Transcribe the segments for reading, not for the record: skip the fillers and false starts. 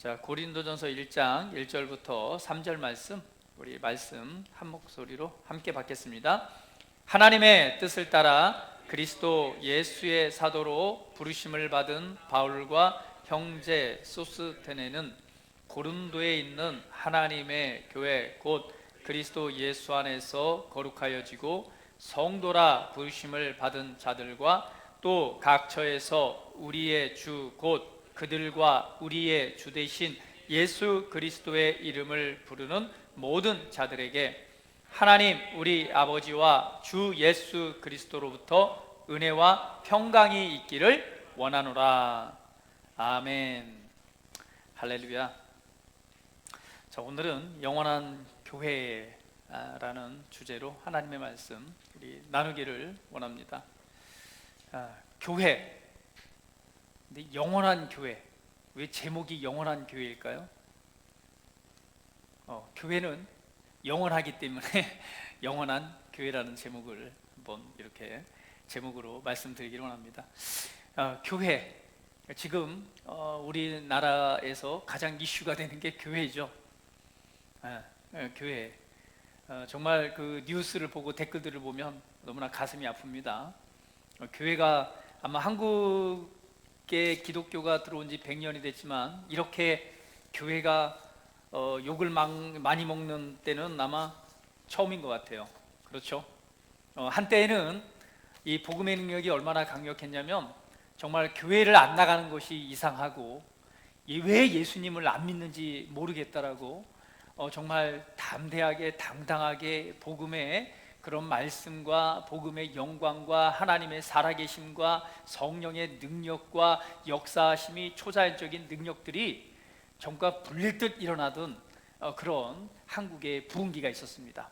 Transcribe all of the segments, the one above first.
자, 고린도전서 1장 1절부터 3절 말씀, 우리 말씀 한 목소리로 함께 받겠습니다. 하나님의 뜻을 따라 그리스도 예수의 사도로 부르심을 받은 바울과 형제 소스테네는 고린도에 있는 하나님의 교회 곧 그리스도 예수 안에서 거룩하여지고 성도라 부르심을 받은 자들과 또 각 처에서 우리의 주 곧 그들과 우리의 주 되신 예수 그리스도의 이름을 부르는 모든 자들에게 하나님 우리 아버지와 주 예수 그리스도로부터 은혜와 평강이 있기를 원하노라. 아멘. 할렐루야. 자, 오늘은 영원한 교회라는 주제로 하나님의 말씀 우리 나누기를 원합니다. 교회, 근데 영원한 교회, 왜 제목이 영원한 교회일까요? 교회는 영원하기 때문에 영원한 교회라는 제목을 한번 이렇게 제목으로 말씀드리기를 원합니다. 교회, 지금 우리나라에서 가장 이슈가 되는 게 교회죠. 교회, 정말 그 뉴스를 보고 댓글들을 보면 너무나 가슴이 아픕니다. 교회가 아마 한국에 기독교가 들어온 지 100년이 됐지만 이렇게 교회가 욕을 많이 먹는 때는 아마 처음인 것 같아요. 그렇죠? 한때에는 이 복음의 능력이 얼마나 강력했냐면 정말 교회를 안 나가는 것이 이상하고 왜 예수님을 안 믿는지 모르겠다라고 정말 담대하게 당당하게 복음의 그런 말씀과 복음의 영광과 하나님의 살아계심과 성령의 능력과 역사하심이 초자연적인 능력들이 전과 불릴 듯 일어나던 그런 한국의 부흥기가 있었습니다.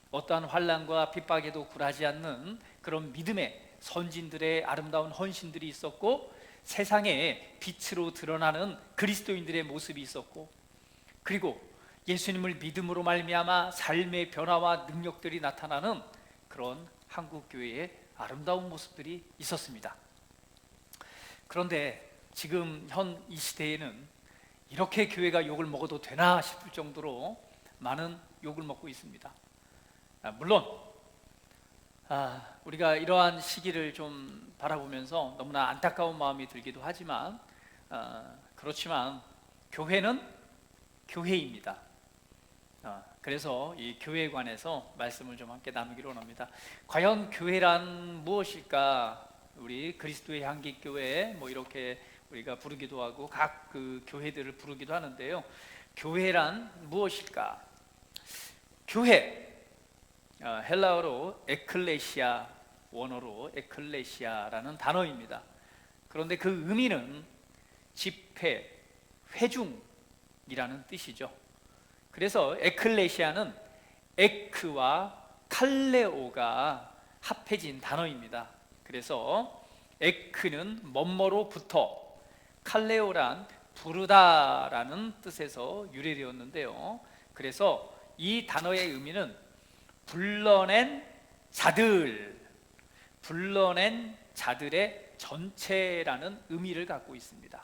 어떠한 환난과 핍박에도 굴하지 않는 그런 믿음의 선진들의 아름다운 헌신들이 있었고 세상에 빛으로 드러나는 그리스도인들의 모습이 있었고 그리고 예수님을 믿음으로 말미암아 삶의 변화와 능력들이 나타나는 그런 한국교회의 아름다운 모습들이 있었습니다. 그런데 지금 현 이 시대에는 이렇게 교회가 욕을 먹어도 되나 싶을 정도로 많은 욕을 먹고 있습니다. 물론 우리가 이러한 시기를 좀 바라보면서 너무나 안타까운 마음이 들기도 하지만 그렇지만 교회는 교회입니다. 그래서 이 교회에 관해서 말씀을 좀 함께 나누기로 합니다. 과연 교회란 무엇일까? 우리 그리스도의 향기교회 뭐 이렇게 우리가 부르기도 하고 각 그 교회들을 부르기도 하는데요. 교회란 무엇일까? 교회, 헬라어로 에클레시아, 원어로 에클레시아라는 단어입니다. 그런데 그 의미는 집회, 회중이라는 뜻이죠. 그래서 에클레시아는 에크와 칼레오가 합해진 단어입니다. 그래서 에크는 뭐뭐로부터, 칼레오란 부르다라는 뜻에서 유래되었는데요. 그래서 이 단어의 의미는 불러낸 자들, 불러낸 자들의 전체라는 의미를 갖고 있습니다.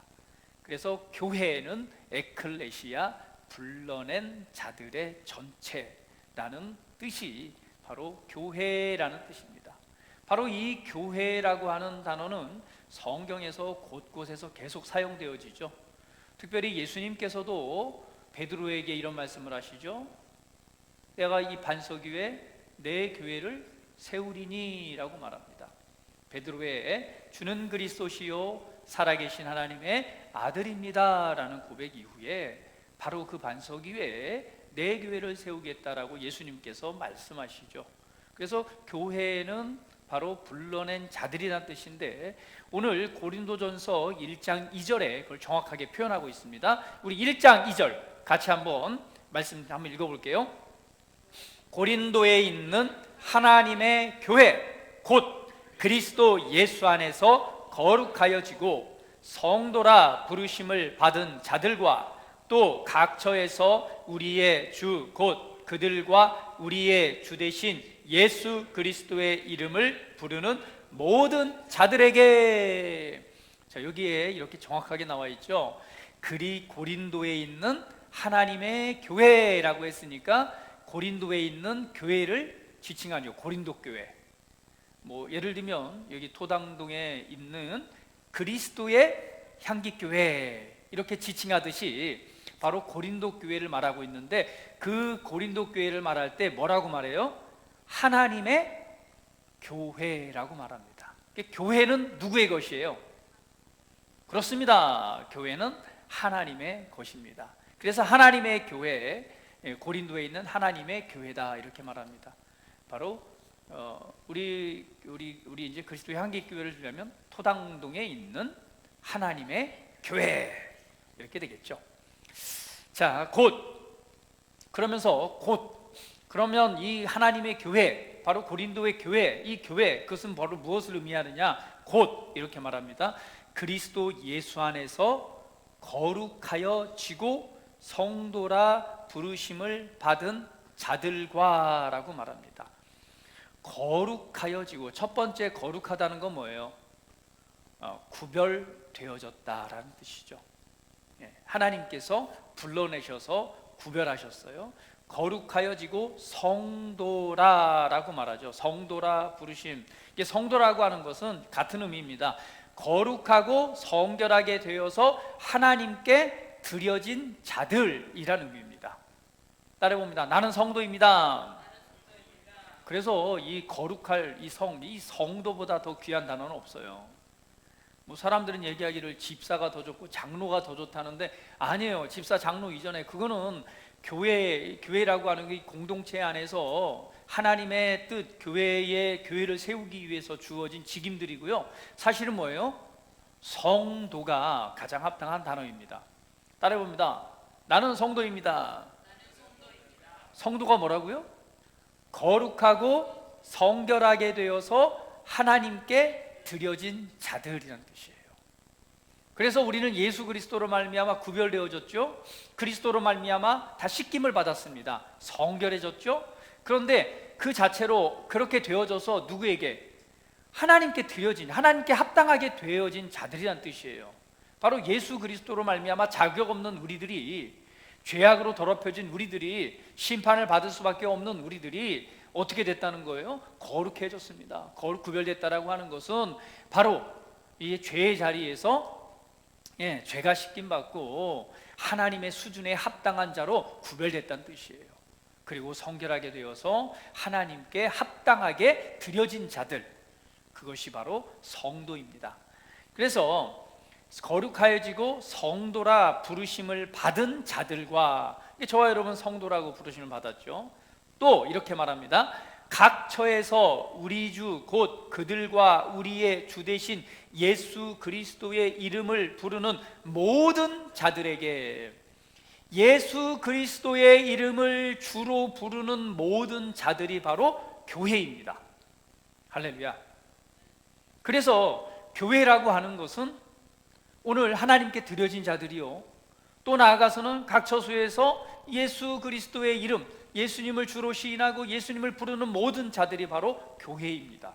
그래서 교회는 에클레시아, 불러낸 자들의 전체라는 뜻이 바로 교회라는 뜻입니다. 바로 이 교회라고 하는 단어는 성경에서 곳곳에서 계속 사용되어지죠. 특별히 예수님께서도 베드로에게 이런 말씀을 하시죠. 내가 이 반석 위에 내 교회를 세우리니 라고 말합니다. 베드로의 주는 그리스도시요 살아계신 하나님의 아들입니다 라는 고백 이후에 바로 그 반석 위에 내 교회를 세우겠다라고 예수님께서 말씀하시죠. 그래서 교회는 바로 불러낸 자들이라는 뜻인데 오늘 고린도전서 1장 2절에 그걸 정확하게 표현하고 있습니다. 우리 1장 2절 같이 한번 말씀 한번 읽어볼게요. 고린도에 있는 하나님의 교회 곧 그리스도 예수 안에서 거룩하여지고 성도라 부르심을 받은 자들과 또 각 처에서 우리의 주 곧 그들과 우리의 주 되신 예수 그리스도의 이름을 부르는 모든 자들에게. 자, 여기에 이렇게 정확하게 나와 있죠. 고린도에 있는 하나님의 교회라고 했으니까 고린도에 있는 교회를 지칭하죠. 고린도 교회. 뭐 예를 들면 여기 토당동에 있는 그리스도의 향기교회 이렇게 지칭하듯이 바로 고린도 교회를 말하고 있는데, 그 고린도 교회를 말할 때 뭐라고 말해요? 하나님의 교회라고 말합니다. 교회는 누구의 것이에요? 그렇습니다. 교회는 하나님의 것입니다. 그래서 하나님의 교회, 고린도에 있는 하나님의 교회다 이렇게 말합니다. 바로 우리 이제 그리스도의 향기 교회를 주려면 토당동에 있는 하나님의 교회 이렇게 되겠죠. 자, 그러면 이 하나님의 교회, 바로 고린도의 교회, 이 교회 그것은 바로 무엇을 의미하느냐? 곧 이렇게 말합니다. 그리스도 예수 안에서 거룩하여지고 성도라 부르심을 받은 자들과라고 말합니다. 거룩하여지고, 첫 번째 거룩하다는 건 뭐예요? 구별되어졌다라는 뜻이죠. 하나님께서 불러내셔서 구별하셨어요. 거룩하여지고 성도라라고 말하죠. 성도라 부르심. 이게 성도라고 하는 것은 같은 의미입니다. 거룩하고 성결하게 되어서 하나님께 드려진 자들이라는 의미입니다. 따라해봅니다. 나는 성도입니다. 그래서 이 거룩할 이 성도보다 더 귀한 단어는 없어요. 뭐 사람들은 얘기하기를 집사가 더 좋고 장로가 더 좋다는데 아니에요. 집사, 장로 이전에 그거는 교회라고 하는 이 공동체 안에서 하나님의 뜻, 교회를 세우기 위해서 주어진 직임들이고요. 사실은 뭐예요? 성도가 가장 합당한 단어입니다. 따라해봅니다. 나는 성도입니다. 성도가 뭐라고요? 거룩하고 성결하게 되어서 하나님께 드려진 자들이라는 뜻이에요. 그래서 우리는 예수 그리스도로 말미암아 구별되어졌죠. 그리스도로 말미암아 다 씻김을 받았습니다. 성결해졌죠. 그런데 그 자체로 그렇게 되어져서 누구에게? 하나님께 드려진, 하나님께 합당하게 되어진 자들이라는 뜻이에요. 바로 예수 그리스도로 말미암아 자격 없는 우리들이, 죄악으로 더럽혀진 우리들이, 심판을 받을 수밖에 없는 우리들이 어떻게 됐다는 거예요? 거룩해졌습니다. 구별됐다라고 하는 것은 바로 이 죄의 자리에서 죄가 씻김 받고 하나님의 수준에 합당한 자로 구별됐다는 뜻이에요. 그리고 성결하게 되어서 하나님께 합당하게 드려진 자들, 그것이 바로 성도입니다. 그래서 거룩하여지고 성도라 부르심을 받은 자들과, 저와 여러분 성도라고 부르심을 받았죠. 또 이렇게 말합니다. 각 처에서 우리 주 곧 그들과 우리의 주 되신 예수 그리스도의 이름을 부르는 모든 자들에게, 예수 그리스도의 이름을 주로 부르는 모든 자들이 바로 교회입니다. 할렐루야. 그래서 교회라고 하는 것은 오늘 하나님께 드려진 자들이요, 또 나아가서는 각 처소에서 예수 그리스도의 이름, 예수님을 주로 시인하고 예수님을 부르는 모든 자들이 바로 교회입니다.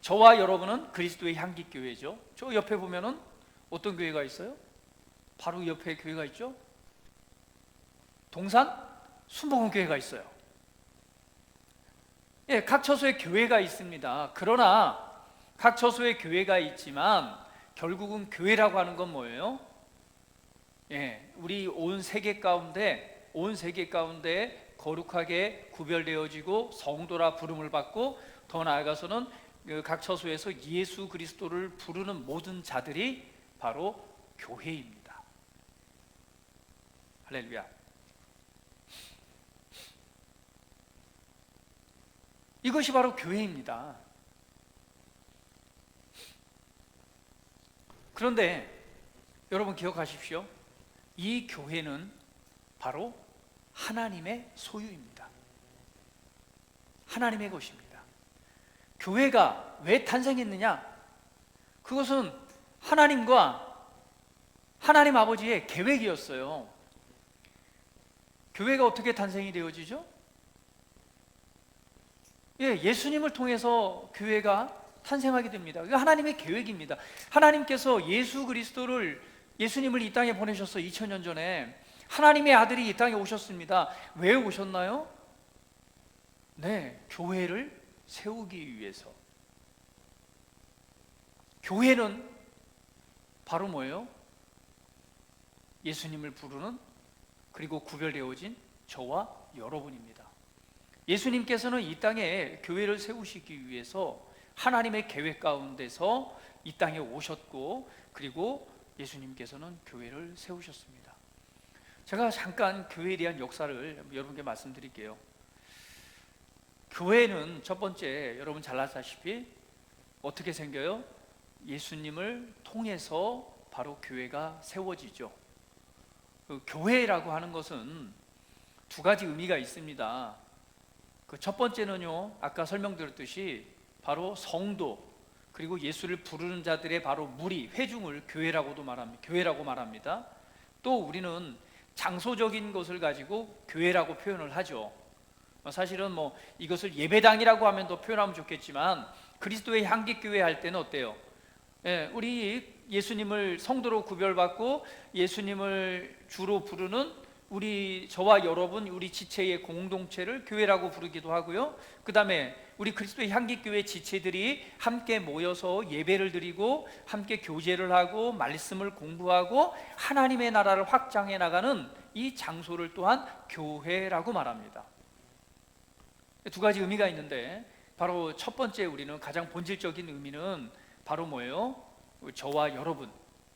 저와 여러분은 그리스도의 향기교회죠. 저 옆에 보면은 어떤 교회가 있어요? 바로 옆에 교회가 있죠. 동산 순복음교회가 있어요. 각 처소에 교회가 있습니다. 그러나 각 처소에 교회가 있지만 결국은 교회라고 하는 건 뭐예요? 우리 온 세계 가운데 거룩하게 구별되어지고 성도라 부름을 받고, 더 나아가서는 각 처소에서 예수 그리스도를 부르는 모든 자들이 바로 교회입니다. 할렐루야. 이것이 바로 교회입니다. 그런데 여러분 기억하십시오. 이 교회는 바로 하나님의 소유입니다. 하나님의 것입니다. 교회가 왜 탄생했느냐? 그것은 하나님과 하나님 아버지의 계획이었어요. 교회가 어떻게 탄생이 되어지죠? 예수님을 통해서 교회가 탄생하게 됩니다. 이거 하나님의 계획입니다. 하나님께서 예수 그리스도를 예수님을 이 땅에 보내셔서 2000년 전에 하나님의 아들이 이 땅에 오셨습니다. 왜 오셨나요? 네, 교회를 세우기 위해서. 교회는 바로 뭐예요? 예수님을 부르는, 그리고 구별되어진 저와 여러분입니다. 예수님께서는 이 땅에 교회를 세우시기 위해서 하나님의 계획 가운데서 이 땅에 오셨고, 그리고 예수님께서는 교회를 세우셨습니다. 제가 잠깐 교회에 대한 역사를 여러분께 말씀드릴게요. 교회는 첫 번째, 여러분 잘 아시다시피 어떻게 생겨요? 예수님을 통해서 바로 교회가 세워지죠. 그 교회라고 하는 것은 두 가지 의미가 있습니다. 그 첫 번째는요, 아까 설명드렸듯이 바로 성도, 그리고 예수를 부르는 자들의 바로 무리, 회중을 교회라고 말합니다. 또 우리는 장소적인 것을 가지고 교회라고 표현을 하죠. 사실은 이것을 예배당이라고 하면 더 표현하면 좋겠지만, 그리스도의 향기교회 할 때는 어때요? 우리 예수님을 성도로 구별받고 예수님을 주로 부르는 저와 여러분, 우리 지체의 공동체를 교회라고 부르기도 하고요. 그 다음에 우리 그리스도의 향기교회 지체들이 함께 모여서 예배를 드리고 함께 교제를 하고 말씀을 공부하고 하나님의 나라를 확장해 나가는 이 장소를 또한 교회라고 말합니다. 두 가지 의미가 있는데, 바로 첫 번째, 우리는 가장 본질적인 의미는 바로 뭐예요? 저와 여러분,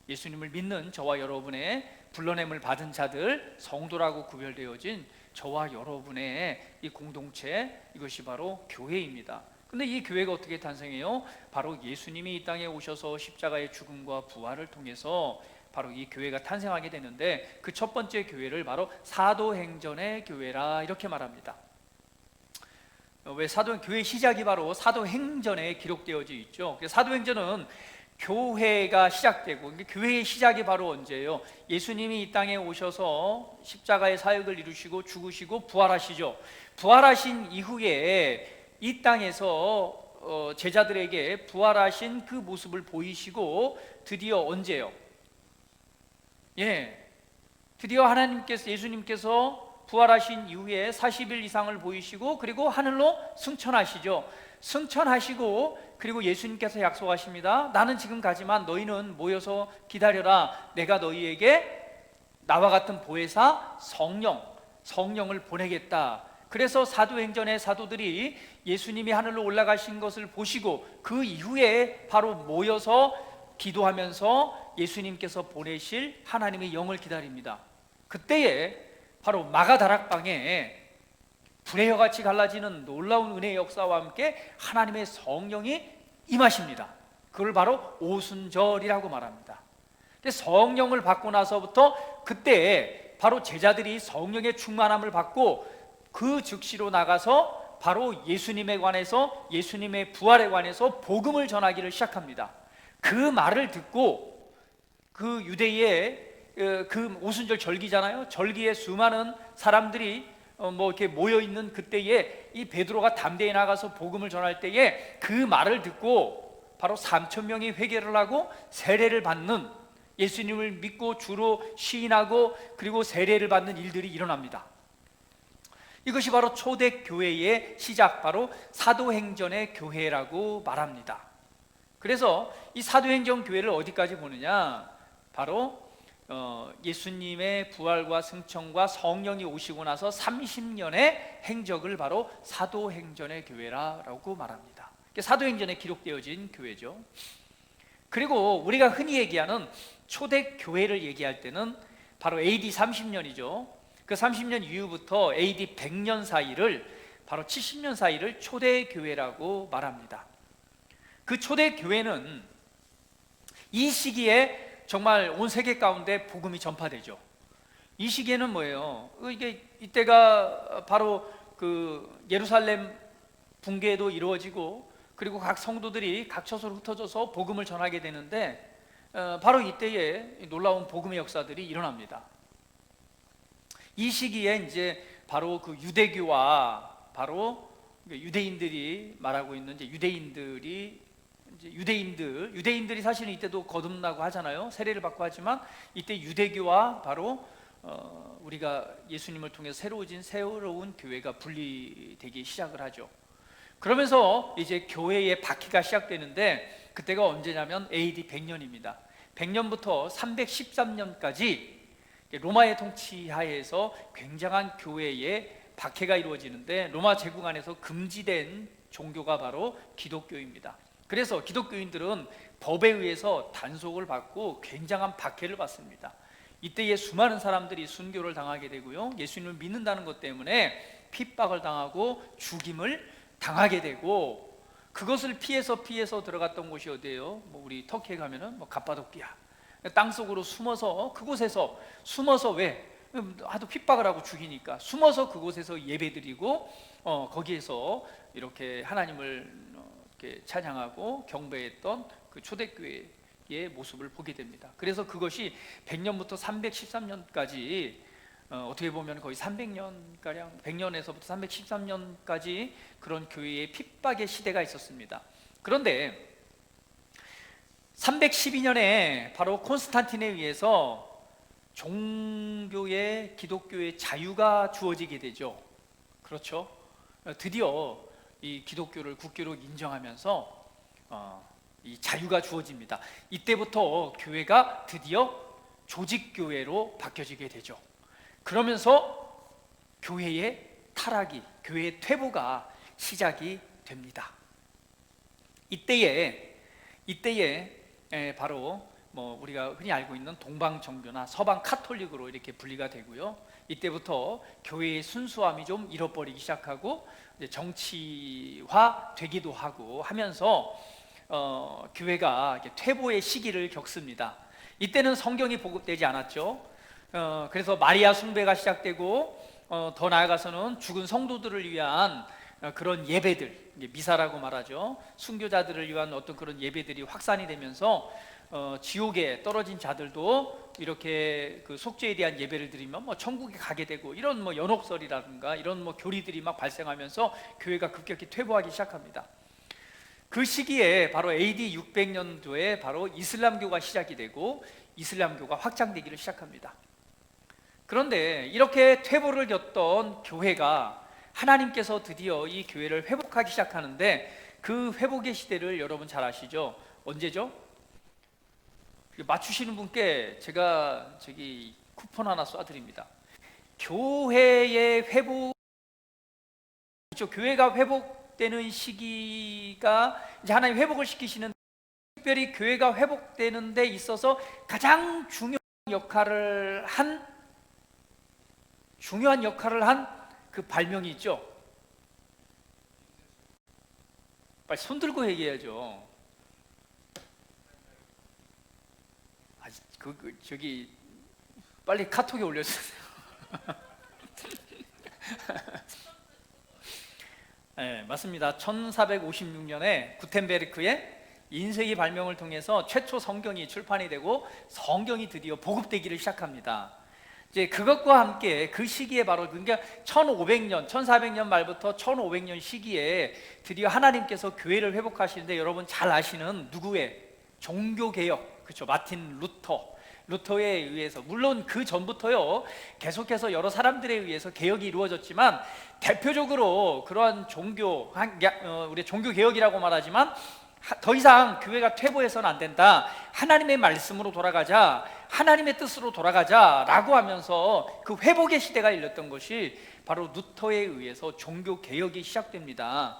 예수님을 믿는 저와 여러분의 불러냄을 받은 자들, 성도라고 구별되어진 저와 여러분의 이 공동체, 이것이 바로 교회입니다. 근데 이 교회가 어떻게 탄생해요? 바로 예수님이 이 땅에 오셔서 십자가의 죽음과 부활을 통해서 바로 이 교회가 탄생하게 되는데, 그 첫 번째 교회를 바로 사도행전의 교회라 이렇게 말합니다. 왜 교회 시작이 바로 사도행전에 기록되어져 있죠. 사도행전은 교회가 시작되고, 교회의 시작이 바로 언제예요? 예수님이 이 땅에 오셔서 십자가의 사역을 이루시고 죽으시고 부활하시죠. 부활하신 이후에 이 땅에서 제자들에게 부활하신 그 모습을 보이시고, 드디어 언제요? 드디어 예수님께서 부활하신 이후에 40일 이상을 보이시고, 그리고 하늘로 승천하시죠. 승천하시고, 그리고 예수님께서 약속하십니다. 나는 지금 가지만 너희는 모여서 기다려라. 내가 너희에게 나와 같은 보혜사 성령을 보내겠다. 그래서 사도행전의 사도들이 예수님이 하늘로 올라가신 것을 보시고, 그 이후에 바로 모여서 기도하면서 예수님께서 보내실 하나님의 영을 기다립니다. 그때에 바로 마가다락방에 불의 혀같이 갈라지는 놀라운 은혜의 역사와 함께 하나님의 성령이 임하십니다. 그걸 바로 오순절이라고 말합니다. 근데 성령을 받고 나서부터 그때 바로 제자들이 성령의 충만함을 받고 그 즉시로 나가서 바로 예수님에 관해서, 예수님의 부활에 관해서 복음을 전하기를 시작합니다. 그 말을 듣고 그 유대의 그 오순절 절기잖아요. 절기에 수많은 사람들이 이렇게 모여 있는 그때에 이 베드로가 담대히 나가서 복음을 전할 때에 그 말을 듣고 바로 3,000명이 회개를 하고 세례를 받는, 예수님을 믿고 주로 시인하고 그리고 세례를 받는 일들이 일어납니다. 이것이 바로 초대 교회의 시작, 바로 사도행전의 교회라고 말합니다. 그래서 이 사도행전 교회를 어디까지 보느냐? 바로 예수님의 부활과 승천과 성령이 오시고 나서 30년의 행적을 바로 사도행전의 교회라고 말합니다. 사도행전에 기록되어진 교회죠. 그리고 우리가 흔히 얘기하는 초대교회를 얘기할 때는 바로 AD 30년이죠. 그 30년 이후부터 AD 100년 사이를, 바로 70년 사이를 초대교회라고 말합니다. 그 초대교회는 이 시기에 정말 온 세계 가운데 복음이 전파되죠. 이 시기에는 뭐예요? 이때가 바로 그 예루살렘 붕괴도 이루어지고, 그리고 각 성도들이 각 처소로 흩어져서 복음을 전하게 되는데, 바로 이때에 놀라운 복음의 역사들이 일어납니다. 이 시기에 이제 바로 그 유대교와 바로 유대인들이 말하고 있는 유대인들이 이제 유대인들이 사실은 이때도 거듭나고 하잖아요. 세례를 받고 하지만 이때 유대교와 바로 우리가 예수님을 통해서 새로운 교회가 분리되기 시작을 하죠. 그러면서 이제 교회의 박해가 시작되는데 그때가 언제냐면 AD 100년입니다. 100년부터 313년까지 로마의 통치하에서 굉장한 교회의 박해가 이루어지는데 로마 제국 안에서 금지된 종교가 바로 기독교입니다. 그래서 기독교인들은 법에 의해서 단속을 받고 굉장한 박해를 받습니다. 이때에 수많은 사람들이 순교를 당하게 되고요, 예수님을 믿는다는 것 때문에 핍박을 당하고 죽임을 당하게 되고, 그것을 피해서 들어갔던 곳이 어디예요? 우리 터키에 가면은 갑바도키아 땅속으로 숨어서, 그곳에서 숨어서, 왜? 하도 핍박을 하고 죽이니까 숨어서 그곳에서 예배드리고 거기에서 이렇게 하나님을 이렇게 찬양하고 경배했던 그 초대교회의 모습을 보게 됩니다. 그래서 그것이 100년부터 313년까지 어떻게 보면 거의 300년가량, 100년에서부터 313년까지 그런 교회의 핍박의 시대가 있었습니다. 그런데 312년에 바로 콘스탄틴에 의해서 종교의, 기독교의 자유가 주어지게 되죠. 그렇죠? 드디어 이 기독교를 국교로 인정하면서 이 자유가 주어집니다. 이때부터 교회가 드디어 조직교회로 바뀌어지게 되죠. 그러면서 교회의 타락이, 교회의 퇴보가 시작이 됩니다. 이때에 바로 우리가 흔히 알고 있는 동방 정교나 서방 카톨릭으로 이렇게 분리가 되고요. 이때부터 교회의 순수함이 좀 잃어버리기 시작하고 이제 정치화 되기도 하고 하면서 교회가 퇴보의 시기를 겪습니다. 이때는 성경이 보급되지 않았죠. 그래서 마리아 숭배가 시작되고 더 나아가서는 죽은 성도들을 위한 그런 예배들, 미사라고 말하죠. 순교자들을 위한 어떤 그런 예배들이 확산이 되면서 지옥에 떨어진 자들도 이렇게 그 속죄에 대한 예배를 드리면 천국에 가게 되고, 이런 연옥설이라든가 이런 교리들이 막 발생하면서 교회가 급격히 퇴보하기 시작합니다. 그 시기에 바로 AD 600년도에 바로 이슬람교가 시작이 되고 이슬람교가 확장되기를 시작합니다. 그런데 이렇게 퇴보를 겪던 교회가, 하나님께서 드디어 이 교회를 회복하기 시작하는데 그 회복의 시대를 여러분 잘 아시죠? 언제죠? 맞추시는 분께 제가 쿠폰 하나 쏴드립니다. 교회의 회복, 교회가 회복되는 시기가 이제 하나님 회복을 시키시는, 특별히 교회가 회복되는 데 있어서 가장 중요한 역할을 한 그 발명이 있죠. 빨리 손 들고 얘기해야죠. 빨리 카톡에 올려주세요. 네, 맞습니다. 1456년에 구텐베르크의 인쇄기 발명을 통해서 최초 성경이 출판이 되고 성경이 드디어 보급되기를 시작합니다. 이제 그것과 함께 그 시기에 바로, 그러니까 1500년, 1400년 말부터 1500년 시기에 드디어 하나님께서 교회를 회복하시는데, 여러분 잘 아시는 누구의 종교개혁, 그렇죠? 마틴 루터에 의해서, 물론 그 전부터요 계속해서 여러 사람들에 의해서 개혁이 이루어졌지만, 대표적으로 그러한 우리 종교개혁이라고 말하지만 더 이상 교회가 퇴보해서는 안 된다, 하나님의 말씀으로 돌아가자, 하나님의 뜻으로 돌아가자라고 하면서 그 회복의 시대가 열렸던 것이 바로 루터에 의해서 종교개혁이 시작됩니다.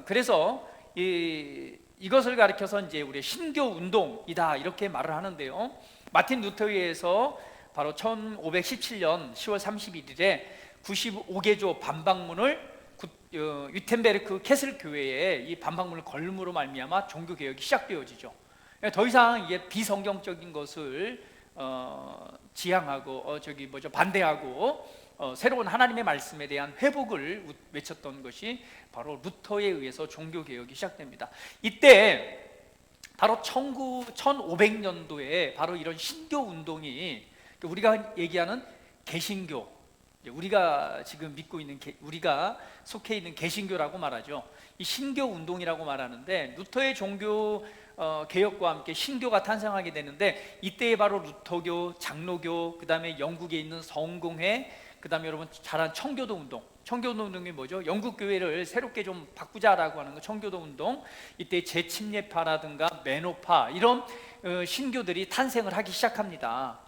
그래서 이것을 가리켜서 이제 우리 신교 운동이다 이렇게 말을 하는데요, 마틴 루터에 의해서 바로 1517년 10월 31일에 95개조 반박문을 위텐베르크 캐슬 교회에 이 반박문을 걸음으로 말미암아 종교 개혁이 시작되어지죠. 더 이상 이게 비성경적인 것을 지향하고 반대하고 새로운 하나님의 말씀에 대한 회복을 외쳤던 것이 바로 루터에 의해서 종교 개혁이 시작됩니다. 이때 바로 1500년도에 바로 이런 신교 운동이, 우리가 얘기하는 개신교, 우리가 지금 믿고 있는 우리가 속해 있는 개신교라고 말하죠. 이 신교 운동이라고 말하는데, 루터의 종교 개혁과 함께 신교가 탄생하게 되는데, 이때에 바로 루터교, 장로교, 그 다음에 영국에 있는 성공회, 그 다음에 여러분 잘 아는 청교도 운동. 청교도 운동이 뭐죠? 영국 교회를 새롭게 좀 바꾸자라고 하는 거, 청교도 운동. 이때 재침례파라든가 매노파, 이런 신교들이 탄생을 하기 시작합니다.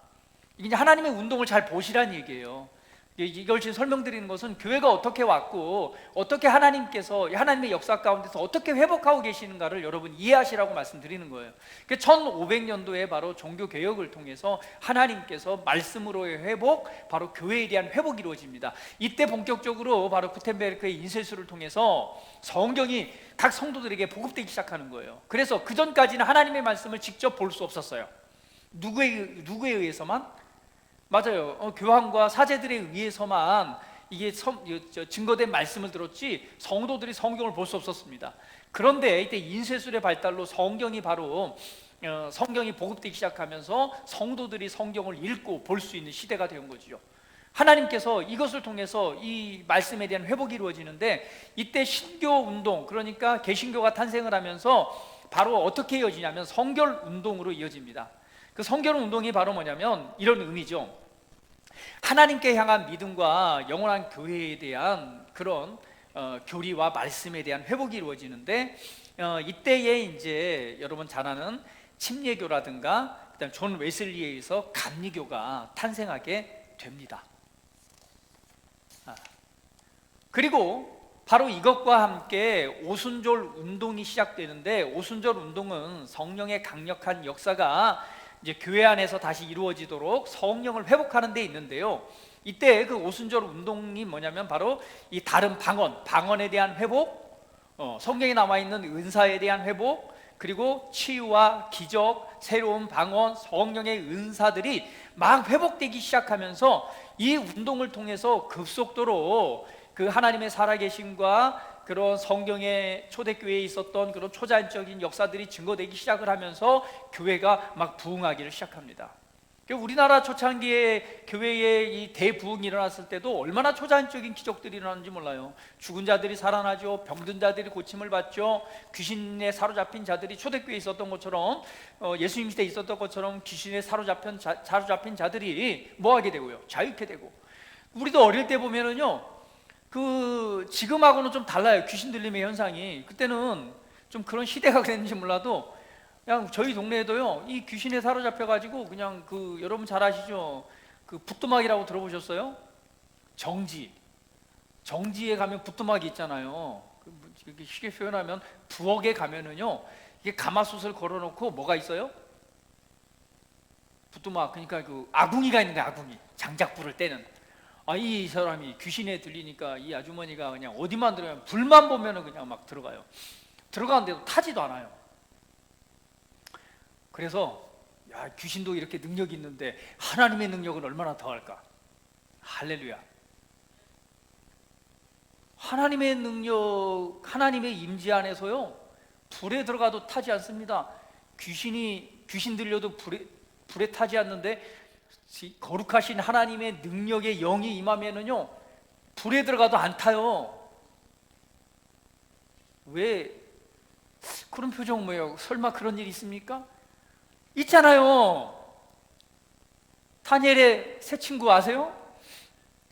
이제 하나님의 운동을 잘 보시라는 얘기예요. 이걸 지금 설명드리는 것은 교회가 어떻게 왔고, 어떻게 하나님께서 하나님의 역사 가운데서 어떻게 회복하고 계시는가를 여러분 이해하시라고 말씀드리는 거예요. 1500년도에 바로 종교개혁을 통해서 하나님께서 말씀으로의 회복, 바로 교회에 대한 회복이 이루어집니다. 이때 본격적으로 바로 구텐베르크의 인쇄술을 통해서 성경이 각 성도들에게 보급되기 시작하는 거예요. 그래서 그 전까지는 하나님의 말씀을 직접 볼 수 없었어요. 누구에 의해서만? 맞아요. 교황과 사제들에 의해서만 이게 증거된 말씀을 들었지, 성도들이 성경을 볼 수 없었습니다. 그런데 이때 인쇄술의 발달로 성경이 보급되기 시작하면서 성도들이 성경을 읽고 볼 수 있는 시대가 된 거죠. 하나님께서 이것을 통해서 이 말씀에 대한 회복이 이루어지는데, 이때 신교 운동, 그러니까 개신교가 탄생을 하면서 바로 어떻게 이어지냐면 성결 운동으로 이어집니다. 그 성결 운동이 바로 뭐냐면 이런 의미죠. 하나님께 향한 믿음과 영원한 교회에 대한 그런 교리와 말씀에 대한 회복이 이루어지는데, 이때에 이제 여러분 잘 아는 침례교라든가 그다음 존 웨슬리에 의해서 감리교가 탄생하게 됩니다. 그리고 바로 이것과 함께 오순절 운동이 시작되는데, 오순절 운동은 성령의 강력한 역사가 이제 교회 안에서 다시 이루어지도록 성령을 회복하는 데 있는데요. 이때 그 오순절 운동이 뭐냐면 바로 이 다른 방언에 대한 회복, 성경에 나와 있는 은사에 대한 회복, 그리고 치유와 기적, 새로운 방언, 성령의 은사들이 막 회복되기 시작하면서 이 운동을 통해서 급속도로 그 하나님의 살아계심과 그런 성경의 초대교회에 있었던 그런 초자연적인 역사들이 증거되기 시작을 하면서 교회가 막 부흥하기를 시작합니다. 우리나라 초창기에 교회에 이 대부흥이 일어났을 때도 얼마나 초자연적인 기적들이 일어나는지 몰라요. 죽은 자들이 살아나죠. 병든 자들이 고침을 받죠. 귀신에 사로잡힌 자들이 초대교회에 있었던 것처럼, 예수님 시대에 있었던 것처럼 귀신에 사로잡힌 자들이 뭐하게 되고요? 자유케 되고. 우리도 어릴 때 보면은요, 지금하고는 좀 달라요. 귀신 들림의 현상이. 그때는 좀 그런 시대가 그랬는지 몰라도 그냥 저희 동네에도요, 이 귀신에 사로잡혀가지고 그냥 여러분 잘 아시죠? 부뚜막이라고 들어보셨어요? 정지에 가면 부뚜막이 있잖아요. 이렇게 쉽게 표현하면 부엌에 가면은요, 이게 가마솥을 걸어놓고 뭐가 있어요? 부뚜막, 그러니까 아궁이가 있는 거야. 아궁이, 장작불을 떼는. 이 사람이 귀신에 들리니까 이 아주머니가 그냥 어디만 들어가면 불만 보면은 그냥 막 들어가요. 들어가는데도 타지도 않아요. 그래서 귀신도 이렇게 능력이 있는데 하나님의 능력은 얼마나 더할까? 할렐루야. 하나님의 능력, 하나님의 임재 안에서요, 불에 들어가도 타지 않습니다. 귀신 들려도 불에 타지 않는데, 거룩하신 하나님의 능력의 영이 임하면은요, 불에 들어가도 안 타요. 왜 그런 표정 뭐예요? 설마 그런 일이 있습니까? 있잖아요. 다니엘의 세 친구 아세요?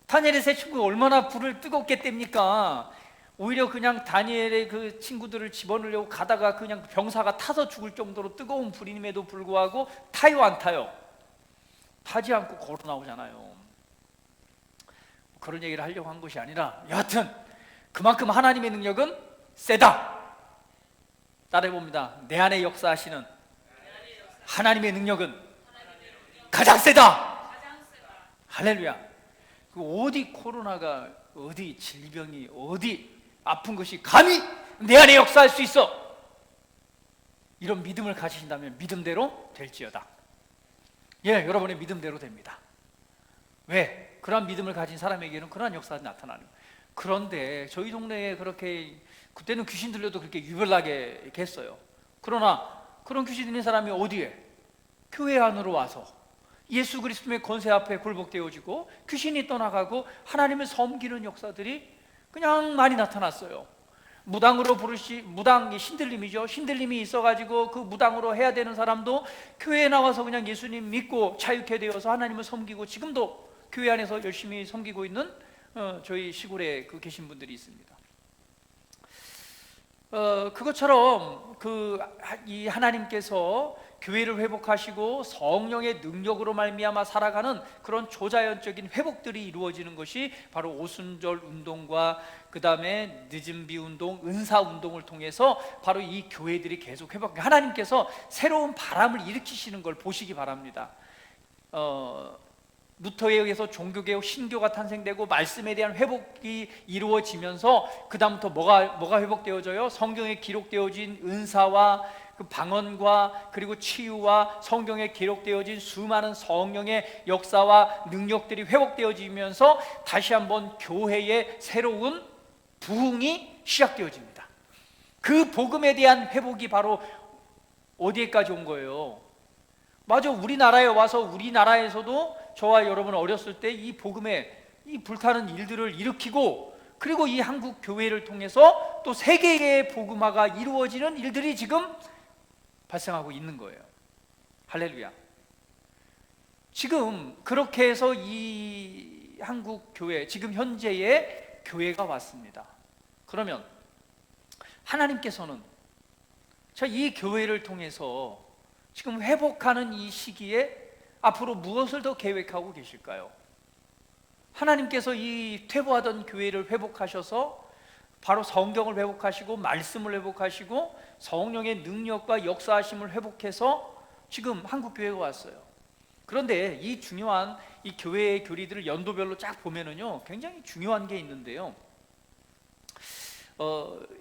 다니엘의 세 친구가 얼마나 불을 뜨겁게 뗍니까? 오히려 그냥 다니엘의 그 친구들을 집어넣으려고 가다가 그냥 병사가 타서 죽을 정도로 뜨거운 불임에도 불구하고 타요, 안 타요? 타지 않고 걸어 나오잖아요. 그런 얘기를 하려고 한 것이 아니라, 여하튼 그만큼 하나님의 능력은 세다. 따라해봅니다. 내 안에 역사하시는 하나님의 능력은 가장 세다. 할렐루야. 어디 코로나가, 어디 질병이, 어디 아픈 것이 감히 내 안에 역사할 수 있어. 이런 믿음을 가지신다면 믿음대로 될지어다. 예, 여러분의 믿음대로 됩니다. 왜? 그러한 믿음을 가진 사람에게는 그러한 역사가 나타나는 거예요. 그런데 저희 동네에 그렇게, 그때는 귀신 들려도 그렇게 유별나게 이렇게 했어요. 그러나 그런 귀신 들린 사람이 어디에? 교회 안으로 와서 예수 그리스도의 권세 앞에 굴복되어지고 귀신이 떠나가고 하나님을 섬기는 역사들이 그냥 많이 나타났어요. 무당으로 무당이 신들림이죠. 신들림이 있어가지고 그 무당으로 해야 되는 사람도 교회에 나와서 그냥 예수님 믿고 자유케 되어서 하나님을 섬기고, 지금도 교회 안에서 열심히 섬기고 있는 저희 시골에 계신 분들이 있습니다. 그것처럼 이 하나님께서 교회를 회복하시고 성령의 능력으로 말미암아 살아가는 그런 초자연적인 회복들이 이루어지는 것이 바로 오순절 운동과 그 다음에 늦은비 운동, 은사 운동을 통해서 바로 이 교회들이 계속 하나님께서 새로운 바람을 일으키시는 걸 보시기 바랍니다. 루터에 의해서 종교개혁, 신교가 탄생되고 말씀에 대한 회복이 이루어지면서 그 다음부터 뭐가 회복되어져요? 성경에 기록되어진 은사와 그 방언과 그리고 치유와 성경에 기록되어진 수많은 성령의 역사와 능력들이 회복되어지면서 다시 한번 교회의 새로운 부흥이 시작되어집니다. 그 복음에 대한 회복이 바로 어디에까지 온 거예요? 맞아, 우리나라에 와서 우리나라에서도 저와 여러분 어렸을 때 이 복음의 이 불타는 일들을 일으키고, 그리고 이 한국 교회를 통해서 또 세계의 복음화가 이루어지는 일들이 지금 발생하고 있는 거예요. 할렐루야. 지금 그렇게 해서 이 한국 교회, 지금 현재의 교회가 왔습니다. 그러면 하나님께서는 이 교회를 통해서 지금 회복하는 이 시기에 앞으로 무엇을 더 계획하고 계실까요? 하나님께서 이 퇴보하던 교회를 회복하셔서 바로 성경을 회복하시고 말씀을 회복하시고 성령의 능력과 역사하심을 회복해서 지금 한국 교회가 왔어요. 그런데 이 중요한 이 교회의 교리들을 연도별로 쫙 보면은요, 굉장히 중요한 게 있는데요.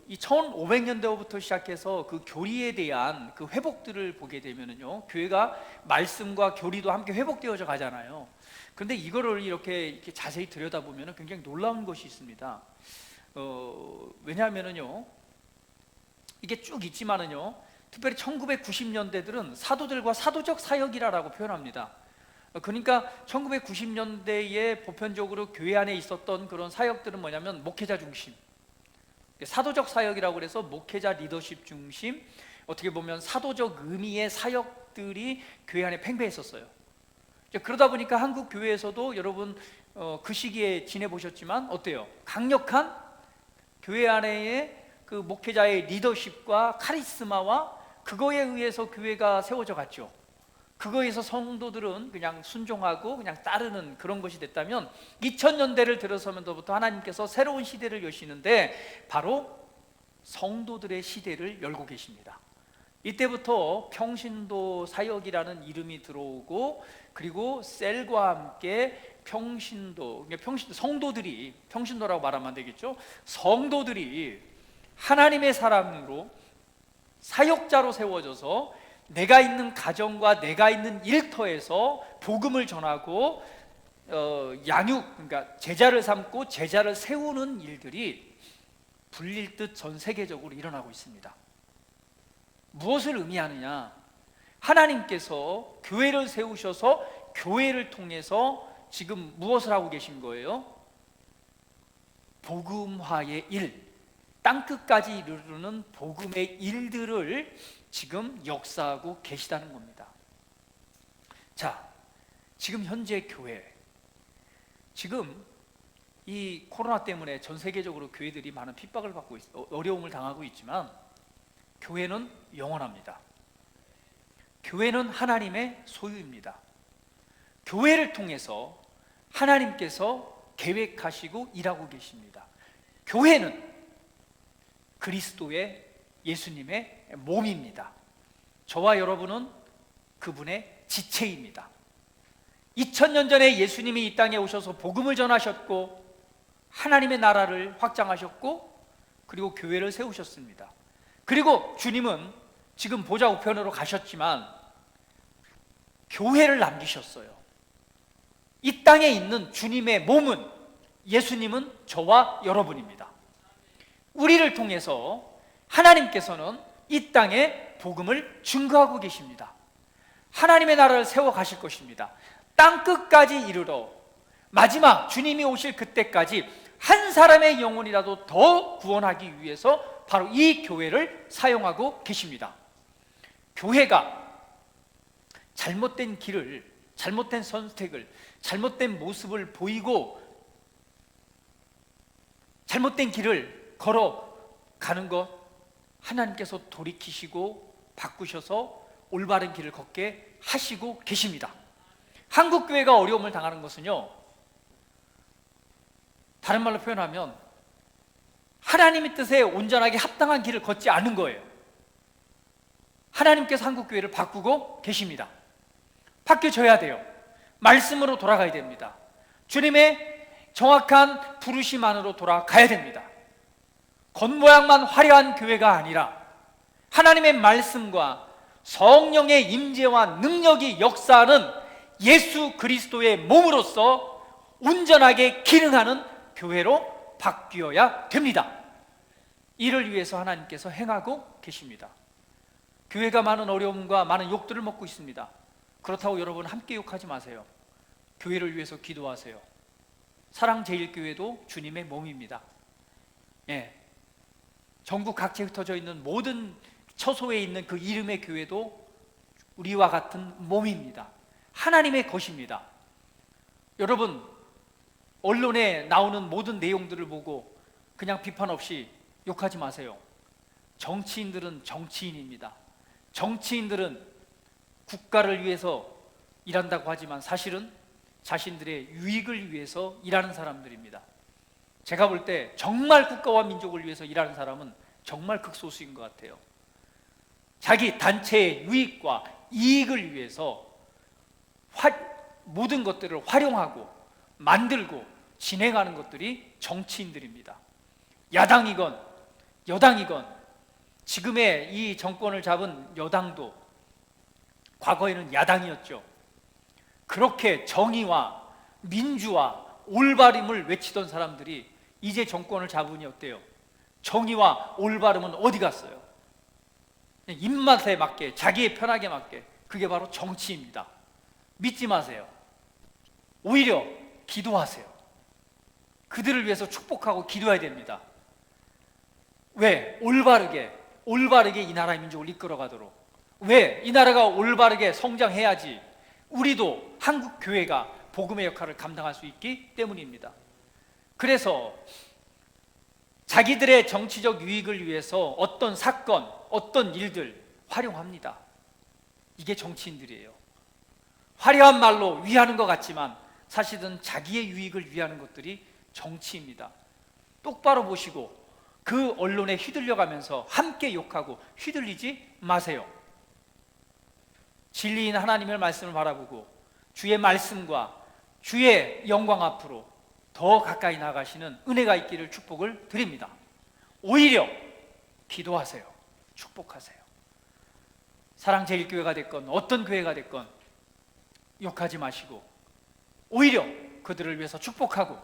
이 1500년대부터 시작해서 그 교리에 대한 그 회복들을 보게 되면은요, 교회가 말씀과 교리도 함께 회복되어져 가잖아요. 그런데 이거를 이렇게 자세히 들여다보면 굉장히 놀라운 것이 있습니다. 왜냐하면은요, 이게 쭉 있지만은요, 특별히 1990년대들은 사도들과 사도적 사역이라고 표현합니다. 그러니까 1990년대에 보편적으로 교회 안에 있었던 그런 사역들은 뭐냐면 목회자 중심, 사도적 사역이라고 그래서 목회자 리더십 중심, 어떻게 보면 사도적 의미의 사역들이 교회 안에 팽배했었어요. 그러다 보니까 한국 교회에서도 여러분 그 시기에 지내보셨지만 어때요? 강력한 교회 안에의 그 목회자의 리더십과 카리스마와 그거에 의해서 교회가 세워져 갔죠. 그거에서 성도들은 그냥 순종하고 그냥 따르는 그런 것이 됐다면, 2000년대를 들어서면서부터 하나님께서 새로운 시대를 여시는데 바로 성도들의 시대를 열고 계십니다. 이때부터 평신도 사역이라는 이름이 들어오고, 그리고 셀과 함께 평신도 성도들이, 평신도라고 말하면 안 되겠죠, 성도들이 하나님의 사람으로 사역자로 세워져서 내가 있는 가정과 내가 있는 일터에서 복음을 전하고 그러니까 제자를 삼고 제자를 세우는 일들이 불릴 듯 전 세계적으로 일어나고 있습니다. 무엇을 의미하느냐? 하나님께서 교회를 세우셔서 교회를 통해서 지금 무엇을 하고 계신 거예요? 복음화의 일, 땅끝까지 이르르는 복음의 일들을 지금 역사하고 계시다는 겁니다. 자, 지금 현재 교회, 지금 이 코로나 때문에 전 세계적으로 교회들이 많은 핍박을 받고 어려움을 당하고 있지만 교회는 영원합니다. 교회는 하나님의 소유입니다. 교회를 통해서 하나님께서 계획하시고 일하고 계십니다. 교회는 그리스도의, 예수님의 몸입니다. 저와 여러분은 그분의 지체입니다. 2000년 전에 예수님이 이 땅에 오셔서 복음을 전하셨고 하나님의 나라를 확장하셨고 그리고 교회를 세우셨습니다. 그리고 주님은 지금 보좌 우편으로 가셨지만 교회를 남기셨어요. 이 땅에 있는 주님의 몸은, 예수님은 저와 여러분입니다. 우리를 통해서 하나님께서는 이 땅에 복음을 증거하고 계십니다. 하나님의 나라를 세워 가실 것입니다. 땅끝까지 이르러 마지막 주님이 오실 그때까지 한 사람의 영혼이라도 더 구원하기 위해서 바로 이 교회를 사용하고 계십니다. 교회가 잘못된 길을, 잘못된 선택을, 잘못된 모습을 보이고 잘못된 길을 걸어가는 것 하나님께서 돌이키시고 바꾸셔서 올바른 길을 걷게 하시고 계십니다. 한국교회가 어려움을 당하는 것은요, 다른 말로 표현하면 하나님의 뜻에 온전하게 합당한 길을 걷지 않은 거예요. 하나님께서 한국교회를 바꾸고 계십니다. 바뀌어져야 돼요. 말씀으로 돌아가야 됩니다. 주님의 정확한 부르심 안으로 돌아가야 됩니다. 겉모양만 화려한 교회가 아니라 하나님의 말씀과 성령의 임재와 능력이 역사하는 예수 그리스도의 몸으로서 온전하게 기능하는 교회로 바뀌어야 됩니다. 이를 위해서 하나님께서 행하고 계십니다. 교회가 많은 어려움과 많은 욕들을 먹고 있습니다. 그렇다고 여러분 함께 욕하지 마세요. 교회를 위해서 기도하세요. 사랑제일교회도 주님의 몸입니다. 예. 전국 각지에 흩어져 있는 모든 처소에 있는 그 이름의 교회도 우리와 같은 몸입니다. 하나님의 것입니다. 여러분, 언론에 나오는 모든 내용들을 보고 그냥 비판 없이 욕하지 마세요. 정치인들은 정치인입니다. 정치인들은 국가를 위해서 일한다고 하지만 사실은 자신들의 유익을 위해서 일하는 사람들입니다. 제가 볼 때 정말 국가와 민족을 위해서 일하는 사람은 정말 극소수인 것 같아요. 자기 단체의 유익과 이익을 위해서 모든 것들을 활용하고 만들고 진행하는 것들이 정치인들입니다. 야당이건 여당이건 지금의 이 정권을 잡은 여당도 과거에는 야당이었죠. 그렇게 정의와 민주와 올바름을 외치던 사람들이 이제 정권을 잡으니 어때요? 정의와 올바름은 어디 갔어요? 입맛에 맞게, 자기의 편하게 맞게. 그게 바로 정치입니다. 믿지 마세요. 오히려 기도하세요. 그들을 위해서 축복하고 기도해야 됩니다. 왜? 올바르게 이 나라의 민족을 이끌어가도록. 왜? 이 나라가 올바르게 성장해야지 우리도 한국 교회가 복음의 역할을 감당할 수 있기 때문입니다. 그래서 자기들의 정치적 유익을 위해서 어떤 사건, 어떤 일들 활용합니다. 이게 정치인들이에요. 화려한 말로 위하는 것 같지만 사실은 자기의 유익을 위하는 것들이 정치입니다. 똑바로 보시고 그 언론에 휘둘려가면서 함께 욕하고 휘둘리지 마세요. 진리인 하나님의 말씀을 바라보고 주의 말씀과 주의 영광 앞으로 더 가까이 나가시는 은혜가 있기를 축복을 드립니다. 오히려 기도하세요. 축복하세요. 사랑제일교회가 됐건 어떤 교회가 됐건 욕하지 마시고 오히려 그들을 위해서 축복하고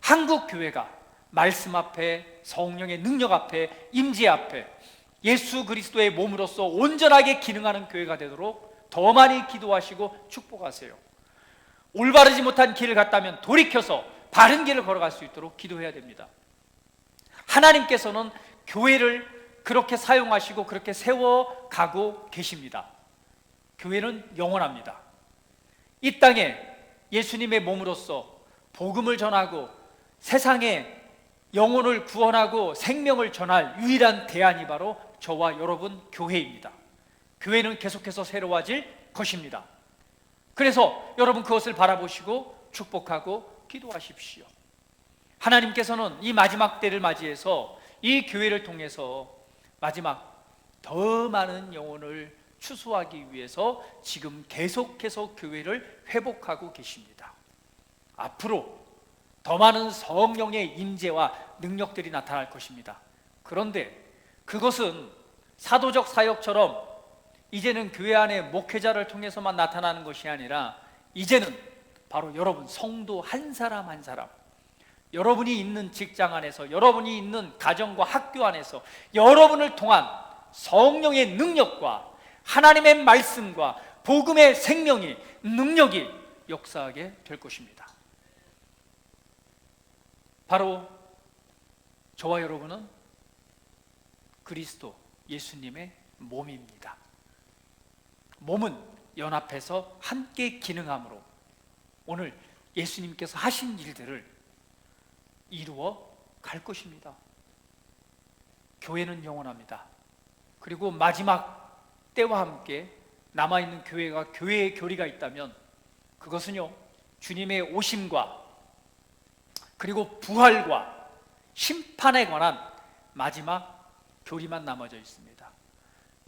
한국 교회가 말씀 앞에, 성령의 능력 앞에, 임재 앞에 예수 그리스도의 몸으로서 온전하게 기능하는 교회가 되도록 더 많이 기도하시고 축복하세요. 올바르지 못한 길을 갔다면 돌이켜서 바른 길을 걸어갈 수 있도록 기도해야 됩니다. 하나님께서는 교회를 그렇게 사용하시고 그렇게 세워가고 계십니다. 교회는 영원합니다. 이 땅에 예수님의 몸으로서 복음을 전하고 세상에 영혼을 구원하고 생명을 전할 유일한 대안이 바로 저와 여러분 교회입니다. 교회는 계속해서 새로워질 것입니다. 그래서 여러분 그것을 바라보시고 축복하고 기도하십시오. 하나님께서는 이 마지막 때를 맞이해서 이 교회를 통해서 마지막 더 많은 영혼을 추수하기 위해서 지금 계속해서 교회를 회복하고 계십니다. 앞으로 더 많은 성령의 임재와 능력들이 나타날 것입니다. 그런데 그것은 사도적 사역처럼 이제는 교회 안에 목회자를 통해서만 나타나는 것이 아니라 이제는 바로 여러분 성도 한 사람 한 사람, 여러분이 있는 직장 안에서, 여러분이 있는 가정과 학교 안에서 여러분을 통한 성령의 능력과 하나님의 말씀과 복음의 생명이, 능력이 역사하게 될 것입니다. 바로 저와 여러분은 그리스도 예수님의 몸입니다. 몸은 연합해서 함께 기능함으로 오늘 예수님께서 하신 일들을 이루어 갈 것입니다. 교회는 영원합니다. 그리고 마지막 때와 함께 남아있는 교회가 교회의 교리가 있다면 그것은요, 주님의 오심과 그리고 부활과 심판에 관한 마지막 교리만 남아져 있습니다.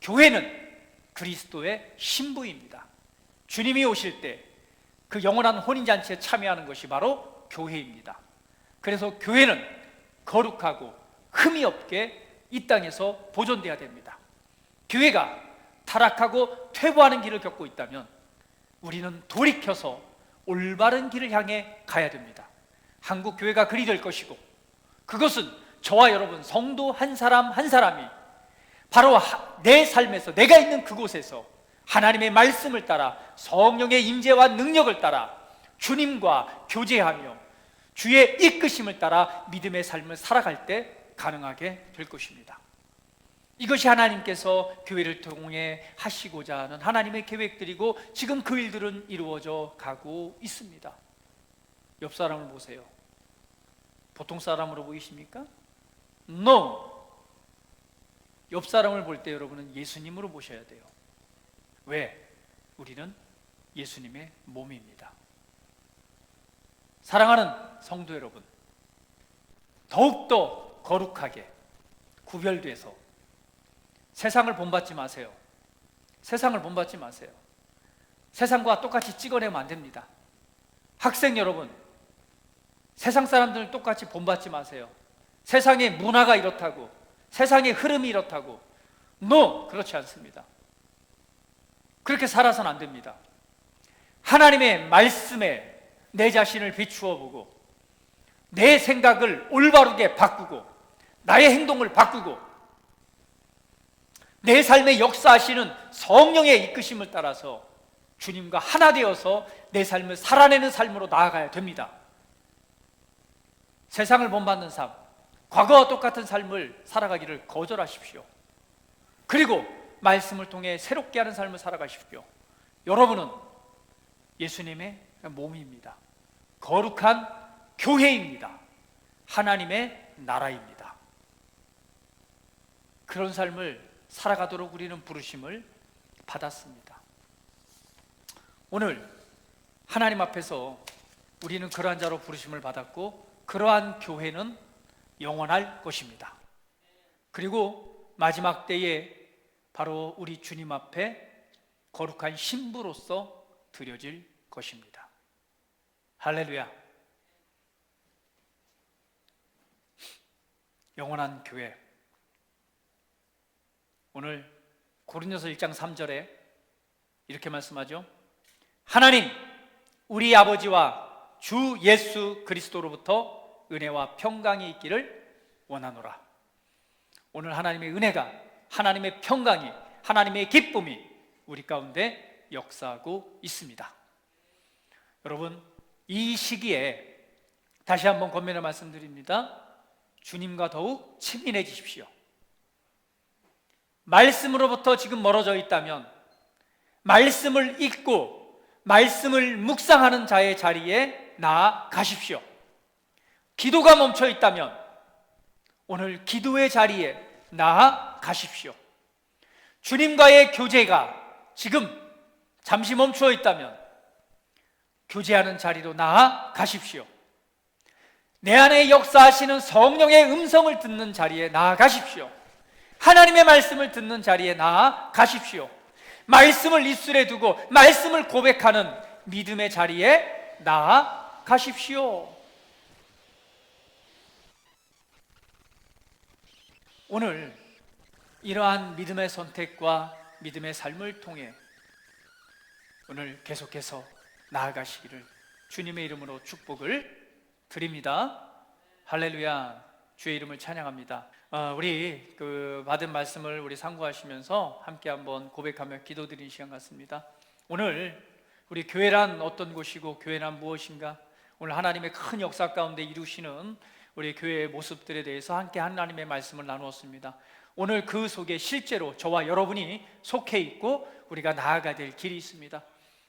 교회는 그리스도의 신부입니다. 주님이 오실 때 그 영원한 혼인잔치에 참여하는 것이 바로 교회입니다. 그래서 교회는 거룩하고 흠이 없게 이 땅에서 보존돼야 됩니다. 교회가 타락하고 퇴보하는 길을 겪고 있다면 우리는 돌이켜서 올바른 길을 향해 가야 됩니다. 한국 교회가 그리 될 것이고, 그것은 저와 여러분 성도 한 사람 한 사람이 바로 내 삶에서, 내가 있는 그곳에서 하나님의 말씀을 따라 성령의 임재와 능력을 따라 주님과 교제하며 주의 이끄심을 따라 믿음의 삶을 살아갈 때 가능하게 될 것입니다. 이것이 하나님께서 교회를 통해 하시고자 하는 하나님의 계획들이고, 지금 그 일들은 이루어져 가고 있습니다. 옆 사람을 보세요. 보통 사람으로 보이십니까? No! 옆 사람을 볼 때 여러분은 예수님으로 보셔야 돼요. 왜? 우리는 예수님의 몸입니다. 사랑하는 성도 여러분, 더욱더 거룩하게 구별돼서 세상을 본받지 마세요. 세상을 본받지 마세요. 세상과 똑같이 찍어내면 안 됩니다. 학생 여러분, 세상 사람들을 똑같이 본받지 마세요. 세상의 문화가 이렇다고, 세상의 흐름이 이렇다고. No! 그렇지 않습니다. 그렇게 살아서는 안 됩니다. 하나님의 말씀에 내 자신을 비추어 보고, 내 생각을 올바르게 바꾸고, 나의 행동을 바꾸고, 내 삶에 역사하시는 성령의 이끄심을 따라서 주님과 하나 되어서 내 삶을 살아내는 삶으로 나아가야 됩니다. 세상을 본받는 삶, 과거와 똑같은 삶을 살아가기를 거절하십시오. 그리고 말씀을 통해 새롭게 하는 삶을 살아가십시오. 여러분은 예수님의 몸입니다. 거룩한 교회입니다. 하나님의 나라입니다. 그런 삶을 살아가도록 우리는 부르심을 받았습니다. 오늘 하나님 앞에서 우리는 그러한 자로 부르심을 받았고, 그러한 교회는 영원할 것입니다. 그리고 마지막 때에 바로 우리 주님 앞에 거룩한 신부로서 드려질 것입니다. 할렐루야. 영원한 교회. 오늘 고린도서 1장 3절에 이렇게 말씀하죠. 하나님 우리 아버지와 주 예수 그리스도로부터 은혜와 평강이 있기를 원하노라. 오늘 하나님의 은혜가, 하나님의 평강이, 하나님의 기쁨이 우리 가운데 역사하고 있습니다. 여러분, 이 시기에 다시 한번 권면의 말씀드립니다. 주님과 더욱 친밀해지십시오. 말씀으로부터 지금 멀어져 있다면 말씀을 읽고 말씀을 묵상하는 자의 자리에 나아가십시오. 기도가 멈춰 있다면 오늘 기도의 자리에 나아가십시오. 주님과의 교제가 지금 잠시 멈추어 있다면 교제하는 자리로 나아가십시오. 내 안에 역사하시는 성령의 음성을 듣는 자리에 나아가십시오. 하나님의 말씀을 듣는 자리에 나아가십시오. 말씀을 입술에 두고 말씀을 고백하는 믿음의 자리에 나아가십시오. 오늘 이러한 믿음의 선택과 믿음의 삶을 통해 오늘 계속해서 나아가시기를 주님의 이름으로 축복을 드립니다. 할렐루야. 주의 이름을 찬양합니다. 우리 받은 말씀을 우리 상고하시면서 함께 한번 고백하며 기도드리는 시간 같습니다. 오늘 우리 교회란 어떤 곳이고 교회란 무엇인가? 오늘 하나님의 큰 역사 가운데 이루시는 우리 교회의 모습들에 대해서 함께 하나님의 말씀을 나누었습니다. 오늘 그 속에 실제로 저와 여러분이 속해 있고 우리가 나아가야 될 길이 있습니다.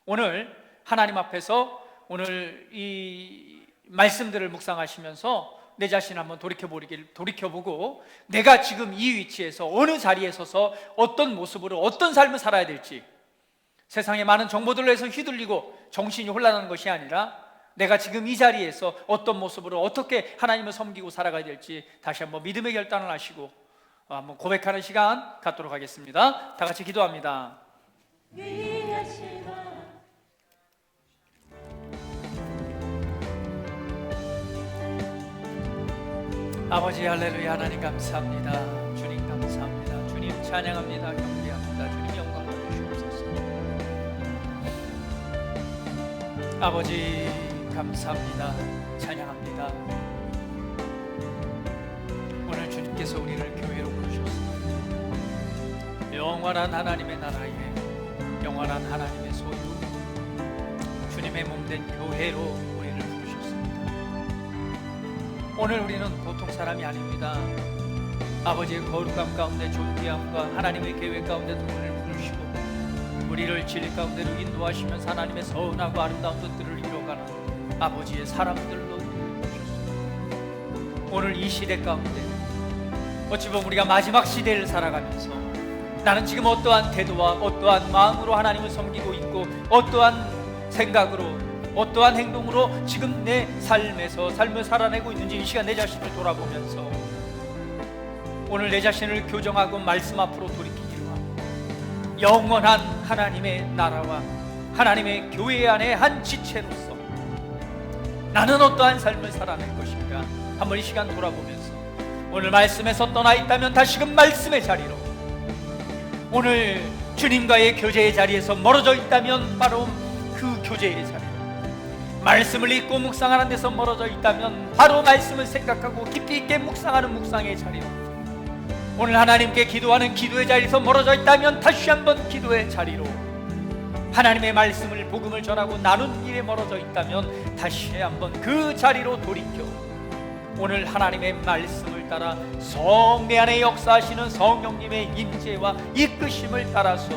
오늘 하나님 앞에서 오늘 이 말씀들을 묵상하시면서 내 자신 한번 돌이켜보고 내가 지금 이 위치에서 어느 자리에 서서 어떤 모습으로 어떤 삶을 살아야 될지, 세상의 많은 정보들로 해서 휘둘리고 정신이 혼란하는 것이 아니라 내가 지금 이 자리에서 어떤 모습으로 어떻게 하나님을 섬기고 살아가야 될지 다시 한번 믿음의 결단을 하시고 한번 고백하는 시간 갖도록 하겠습니다. 다 같이 기도합니다. 아버지 할렐루야, 하나님 감사합니다. 주님 감사합니다. 주님 찬양합니다. 경배합니다. 주님 영광 받으시옵소서. 아버지 감사합니다. 찬양합니다. 오늘 주님께서 우리를 교회로 부르셨습니다. 영원한 하나님의 나라에 영원한 하나님의 소유, 주님의 몸된 교회로 우리를 부르셨습니다. 오늘 우리는 보통 사람이 아닙니다. 아버지의 거룩함 가운데 존귀함과 하나님의 계획 가운데도 우리를 부르시고 우리를 진리 가운데로 인도하시면서 하나님의 선하고 아름다운 뜻들을 이뤄가는 아버지의 사람들로 우리를 부르셨습니다. 오늘 이 시대 가운데 어찌 보면 우리가 마지막 시대를 살아가면서 나는 지금 어떠한 태도와 어떠한 마음으로 하나님을 섬기고 있고 어떠한 생각으로 어떠한 행동으로 지금 내 삶에서 삶을 살아내고 있는지 이 시간 내 자신을 돌아보면서 오늘 내 자신을 교정하고 말씀 앞으로 돌이키기로 하고 영원한 하나님의 나라와 하나님의 교회 안에 한 지체로서 나는 어떠한 삶을 살아낼 것인가 한번 이 시간 돌아보면서 오늘 말씀에서 떠나 있다면 다시금 말씀의 자리로, 오늘 주님과의 교제의 자리에서 멀어져 있다면 바로 그 교제의 자리, 말씀을 읽고 묵상하는 데서 멀어져 있다면 바로 말씀을 생각하고 깊이 있게 묵상하는 묵상의 자리로, 오늘 하나님께 기도하는 기도의 자리에서 멀어져 있다면 다시 한번 기도의 자리로, 하나님의 말씀을 복음을 전하고 나누는 일에 멀어져 있다면 다시 한번 그 자리로 돌이켜 오늘 하나님의 말씀을 따라 내 안에 역사하시는 성령님의 임재와 이끄심을 따라서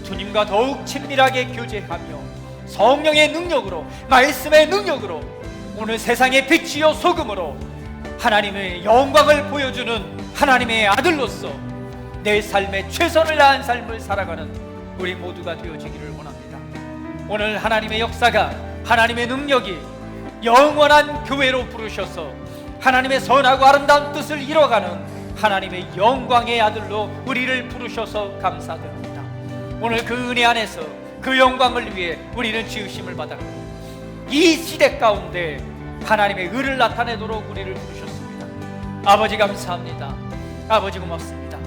주님과 더욱 친밀하게 교제하며 성령의 능력으로, 말씀의 능력으로 오늘 세상의 빛이요 소금으로 하나님의 영광을 보여주는 하나님의 아들로서 내 삶에 최선을 다한 삶을 살아가는 우리 모두가 되어지기를 원합니다. 오늘 하나님의 역사가, 하나님의 능력이 영원한 교회로 부르셔서 하나님의 선하고 아름다운 뜻을 이뤄가는 하나님의 영광의 아들로 우리를 부르셔서 감사드립니다. 오늘 그 은혜 안에서 그 영광을 위해 우리는 지으심을 받았고 이 시대 가운데 하나님의 의를 나타내도록 우리를 부르셨습니다. 아버지 감사합니다. 아버지 고맙습니다.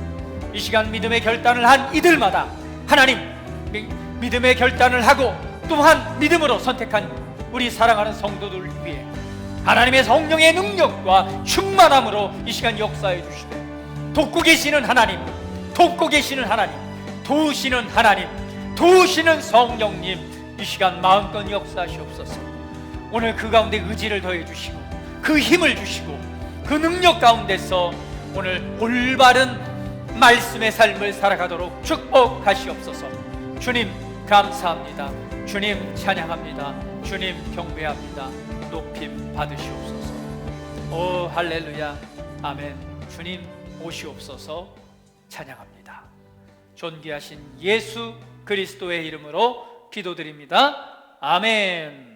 이 시간 믿음의 결단을 한 이들마다 하나님 믿음의 결단을 하고 또한 믿음으로 선택한 우리 사랑하는 성도들 위해 하나님의 성령의 능력과 충만함으로 이 시간 역사해 주시되 돕고 계시는 하나님, 돕고 계시는 하나님, 도우시는 하나님, 도우시는 성령님 이 시간 마음껏 역사하시옵소서. 오늘 그 가운데 의지를 더해 주시고 그 힘을 주시고 그 능력 가운데서 오늘 올바른 말씀의 삶을 살아가도록 축복하시옵소서. 주님 감사합니다. 주님 찬양합니다. 주님 경배합니다. 높임 받으시옵소서. 오 할렐루야 아멘. 주님 오시옵소서. 찬양합니다. 존귀하신 예수 그리스도의 이름으로 기도드립니다. 아멘.